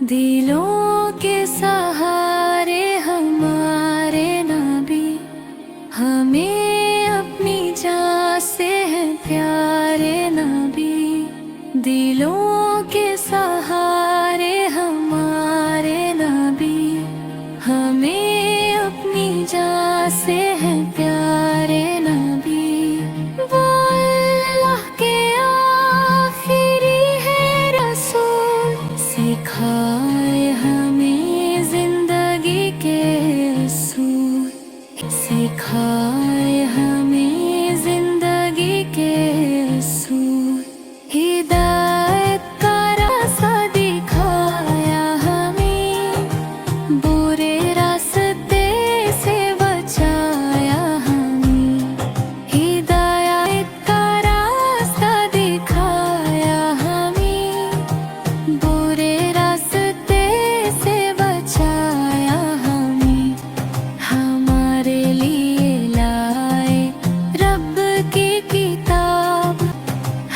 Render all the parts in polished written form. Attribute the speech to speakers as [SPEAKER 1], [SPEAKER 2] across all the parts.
[SPEAKER 1] दिलों के सहारे हमारे नबी, हमें अपनी जान से है प्यारे नबी। दिलों के सहारे हमारे नबी, हमें अपनी जान से है प्यारे नबी। वो अल्लाह के आखिरी है रसूल, सिखाए हमें जिंदगी के असूल, सिखाए हमें जिंदगी के असूल। हिदायत का रास्ता दिखाया हमें, बुरे रास्ते से बचाया हमें। हिदायत का रास्ता दिखाया हमें, बुरे रास्ते से बचाया हमें। हमारे लिए लाए रब की किताब,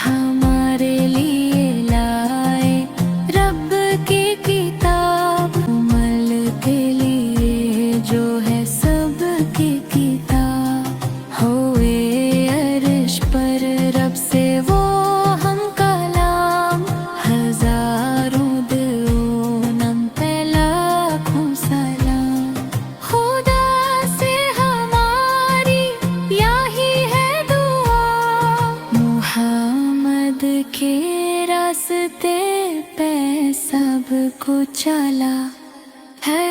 [SPEAKER 1] हमारे लिए लाए रब की किताब। अमल के लिए जो है सबकी किताब, होए अर्श पर रब से वो हम कलाम। हजारों दुआओं पे लाखों सलाम। खुदा से हमारी यही है दुआ, मुहम्मद के रास्ते पे सबको चला है।